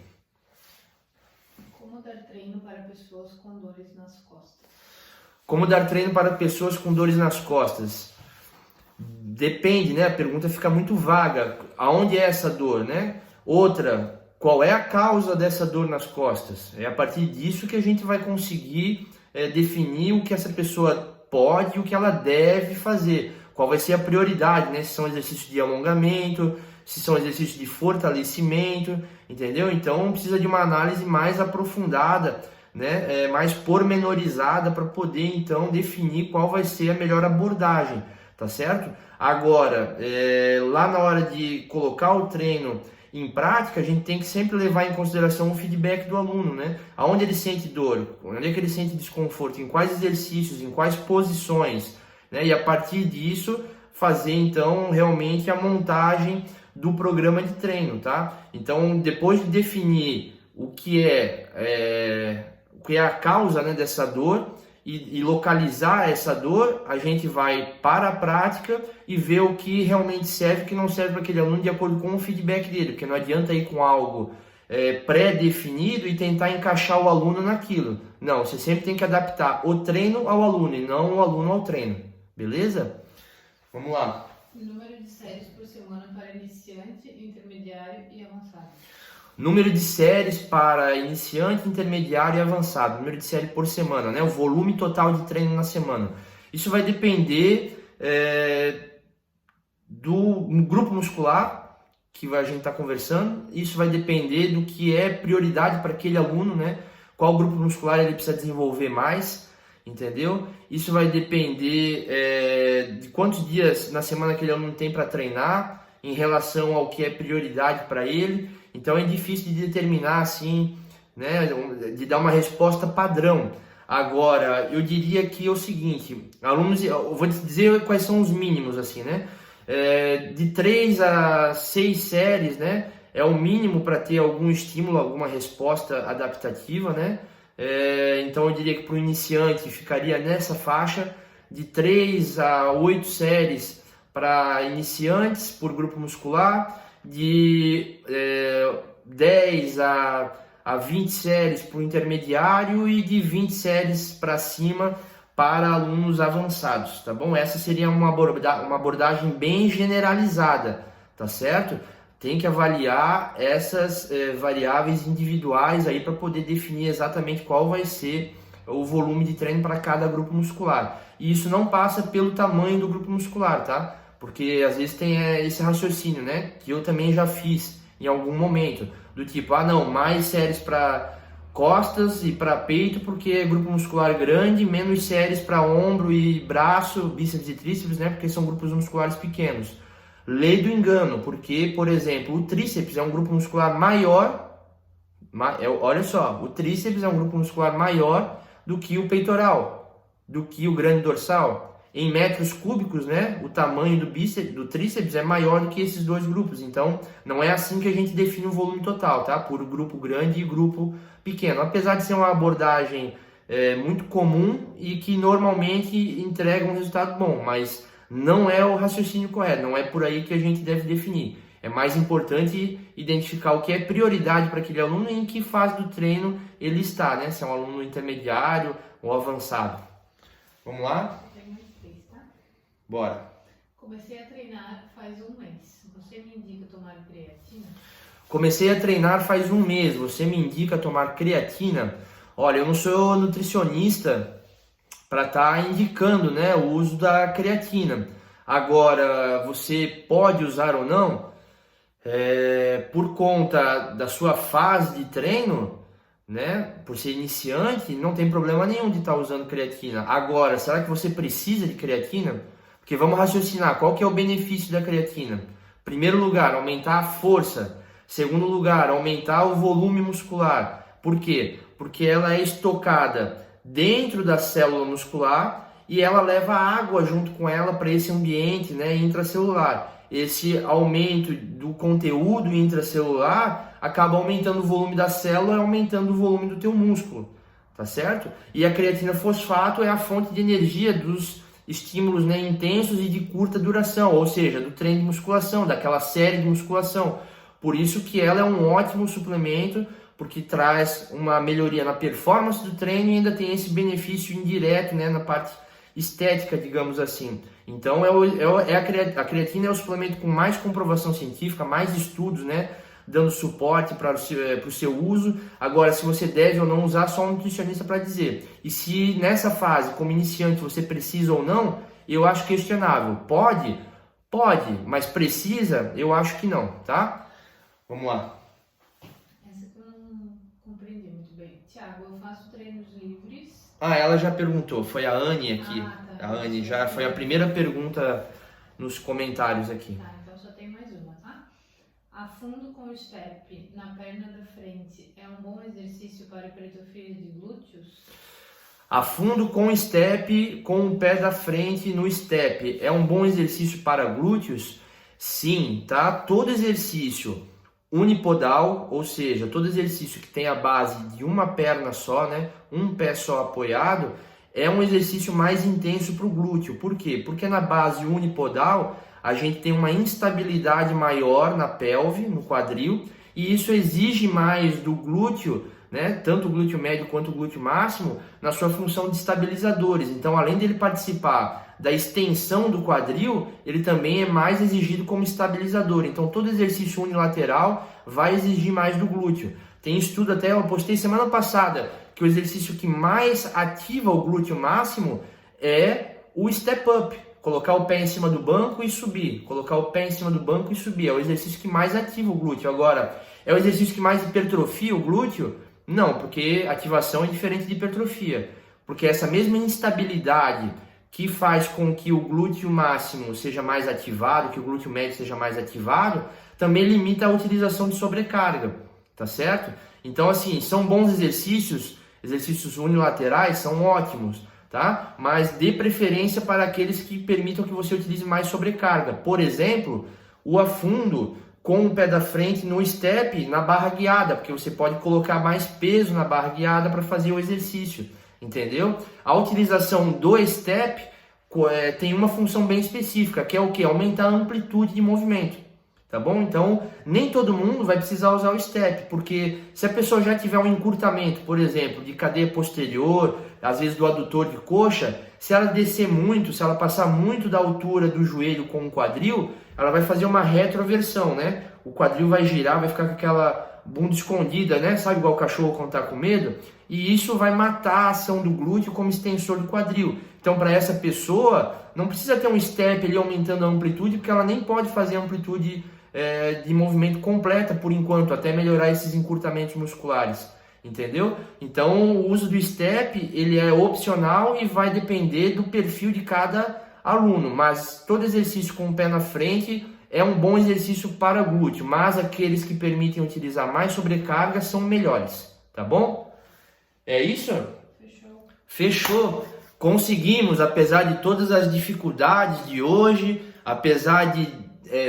Como dar treino para pessoas com dores nas costas? Como dar treino para pessoas com dores nas costas? Depende, né? A pergunta fica muito vaga. Aonde é essa dor, né? Outra, qual é a causa dessa dor nas costas? É a partir disso que a gente vai conseguir definir o que essa pessoa pode e o que ela deve fazer. Qual vai ser a prioridade, né? Se são exercícios de alongamento, se são exercícios de fortalecimento, entendeu? Então precisa de uma análise mais aprofundada, né? Mais pormenorizada para poder então definir qual vai ser a melhor abordagem, tá certo? Agora, lá na hora de colocar o treino em prática, a gente tem que sempre levar em consideração o feedback do aluno, né? Aonde ele sente dor, onde é que ele sente desconforto, em quais exercícios, em quais posições, né? E a partir disso, fazer então realmente a montagem do programa de treino, tá? Então, depois de definir o que é a causa, né, dessa dor e localizar essa dor, a gente vai para a prática e ver o que realmente serve e o que não serve para aquele aluno de acordo com o feedback dele, porque não adianta ir com algo pré-definido e tentar encaixar o aluno naquilo. Não, você sempre tem que adaptar o treino ao aluno e não o aluno ao treino, beleza? Vamos lá. Número de séries por semana para iniciante, intermediário e avançado. Número de séries para iniciante, intermediário e avançado. Número de série por semana, né? O volume total de treino na semana. Isso vai depender do grupo muscular que a gente está conversando. Isso vai depender do que é prioridade para aquele aluno, né? Qual grupo muscular ele precisa desenvolver mais, entendeu? Isso vai depender de quantos dias na semana aquele aluno tem para treinar em relação ao que é prioridade para ele. Então é difícil de determinar assim, né, de dar uma resposta padrão. Agora, eu diria que é o seguinte, alunos, eu vou dizer quais são os mínimos assim, né? De 3 a 6 séries, né, é o mínimo para ter algum estímulo, alguma resposta adaptativa, né? Então eu diria que para o iniciante ficaria nessa faixa de 3 a 8 séries para iniciantes por grupo muscular, de 10 a 20 séries para o intermediário e de 20 séries para cima para alunos avançados, tá bom? Essa seria uma abordagem bem generalizada, tá certo? Tem que avaliar essas variáveis individuais aí para poder definir exatamente qual vai ser o volume de treino para cada grupo muscular. E isso não passa pelo tamanho do grupo muscular, tá? Porque às vezes tem esse raciocínio, né? Que eu também já fiz em algum momento. Do tipo, não, mais séries para costas e para peito porque é grupo muscular grande, menos séries para ombro e braço, bíceps e tríceps, né? Porque são grupos musculares pequenos. Lei do engano, porque, por exemplo, o tríceps é um grupo muscular maior, olha só, o tríceps é um grupo muscular maior do que o peitoral, do que o grande dorsal. Em metros cúbicos, né, o tamanho do tríceps é maior do que esses dois grupos. Então, não é assim que a gente define o volume total, tá? Por grupo grande e grupo pequeno. Apesar de ser uma abordagem muito comum e que normalmente entrega um resultado bom, mas não é o raciocínio correto, não é por aí que a gente deve definir. É mais importante identificar o que é prioridade para aquele aluno e em que fase do treino ele está, né? Se é um aluno intermediário ou avançado. Vamos lá? Bora. Comecei a treinar faz um mês. Você me indica tomar creatina? Comecei a treinar faz um mês. Você me indica tomar creatina? Olha, eu não sou nutricionista para estar indicando, né, o uso da creatina. Agora, você pode usar ou não? Por conta da sua fase de treino, né, por ser iniciante, não tem problema nenhum de estar usando creatina. Agora, será que você precisa de creatina? Porque vamos raciocinar, qual que é o benefício da creatina? Primeiro lugar, aumentar a força. Segundo lugar, aumentar o volume muscular. Por quê? Porque ela é estocada dentro da célula muscular e ela leva água junto com ela para esse ambiente, né, intracelular. Esse aumento do conteúdo intracelular acaba aumentando o volume da célula e aumentando o volume do teu músculo, tá certo? E a creatina fosfato é a fonte de energia dos estímulos, né, intensos e de curta duração, ou seja, do treino de musculação, daquela série de musculação. Por isso que ela é um ótimo suplemento porque traz uma melhoria na performance do treino e ainda tem esse benefício indireto, né, na parte estética, digamos assim. Então a creatina é o suplemento com mais comprovação científica, mais estudos, né, dando suporte para o seu uso. Agora, se você deve ou não usar, só um nutricionista para dizer. E se nessa fase, como iniciante, você precisa ou não, eu acho questionável. Pode, mas precisa, eu acho que não, tá? Vamos lá. Essa que eu não compreendi muito bem. Tiago, eu faço treinos livres. Ela já perguntou, foi a Anne aqui. Tá. A Anne já foi a primeira pergunta nos comentários aqui. Tá, então só tem mais uma, tá? Afundo com o step na perna da frente é um bom exercício para hipertrofia de glúteos? Afundo com step, com o pé da frente no step, é um bom exercício para glúteos? Sim, tá? Todo exercício unipodal, ou seja, todo exercício que tem a base de uma perna só, né? Um pé só apoiado, é um exercício mais intenso para o glúteo. Por quê? Porque na base unipodal a gente tem uma instabilidade maior na pelve, no quadril, e isso exige mais do glúteo, né? Tanto o glúteo médio quanto o glúteo máximo, na sua função de estabilizadores. Então, além dele participar da extensão do quadril, ele também é mais exigido como estabilizador. Então, todo exercício unilateral vai exigir mais do glúteo. Tem estudo, até eu postei semana passada, que o exercício que mais ativa o glúteo máximo é o step up. Colocar o pé em cima do banco e subir. Colocar o pé em cima do banco e subir. É o exercício que mais ativa o glúteo. Agora, é o exercício que mais hipertrofia o glúteo? Não, porque ativação é diferente de hipertrofia. Porque essa mesma instabilidade que faz com que o glúteo máximo seja mais ativado, que o glúteo médio seja mais ativado, também limita a utilização de sobrecarga, tá certo? Então, assim, são bons exercícios unilaterais são ótimos, tá? Mas dê preferência para aqueles que permitam que você utilize mais sobrecarga. Por exemplo, o afundo com o pé da frente no step, na barra guiada, porque você pode colocar mais peso na barra guiada para fazer o exercício, entendeu? A utilização do step tem uma função bem específica, que é o que? Aumentar a amplitude de movimento, tá bom? Então, nem todo mundo vai precisar usar o step, porque se a pessoa já tiver um encurtamento, por exemplo, de cadeia posterior, às vezes do adutor de coxa, se ela descer muito, se ela passar muito da altura do joelho com o quadril, ela vai fazer uma retroversão, né? O quadril vai girar, vai ficar com aquela bunda escondida, né? Sabe igual o cachorro quando tá com medo? E isso vai matar a ação do glúteo como extensor do quadril. Então, para essa pessoa, não precisa ter um step ali aumentando a amplitude, porque ela nem pode fazer a amplitude de movimento completa por enquanto, até melhorar esses encurtamentos musculares, entendeu? Então, o uso do step, ele é opcional e vai depender do perfil de cada aluno, mas todo exercício com o pé na frente é um bom exercício para glúteo, mas aqueles que permitem utilizar mais sobrecarga são melhores, tá bom? É isso? Fechou. Conseguimos, apesar de todas as dificuldades de hoje, apesar de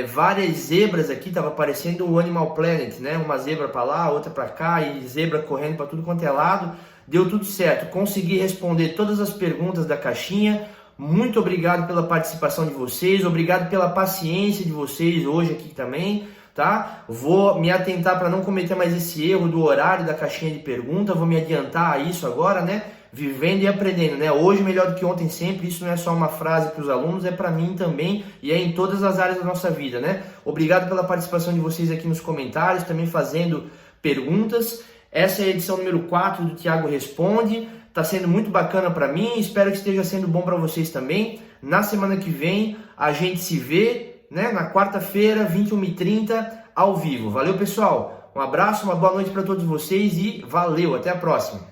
várias zebras aqui, tava parecendo o Animal Planet, né? Uma zebra para lá, outra para cá e zebra correndo para tudo quanto é lado. Deu tudo certo, consegui responder todas as perguntas da caixinha. Muito obrigado pela participação de vocês, obrigado pela paciência de vocês hoje aqui também, tá? Vou me atentar para não cometer mais esse erro do horário da caixinha de pergunta, vou me adiantar a isso agora, né? Vivendo e aprendendo, né? Hoje melhor do que ontem sempre, isso não é só uma frase para os alunos, é para mim também e é em todas as áreas da nossa vida, né? Obrigado pela participação de vocês aqui nos comentários, também fazendo perguntas. Essa é a edição número 4 do Thiago Responde. Tá sendo muito bacana para mim, espero que esteja sendo bom para vocês também. Na semana que vem a gente se vê, né? Na quarta-feira, 21h30, ao vivo. Valeu, pessoal. Um abraço, uma boa noite para todos vocês e valeu, até a próxima.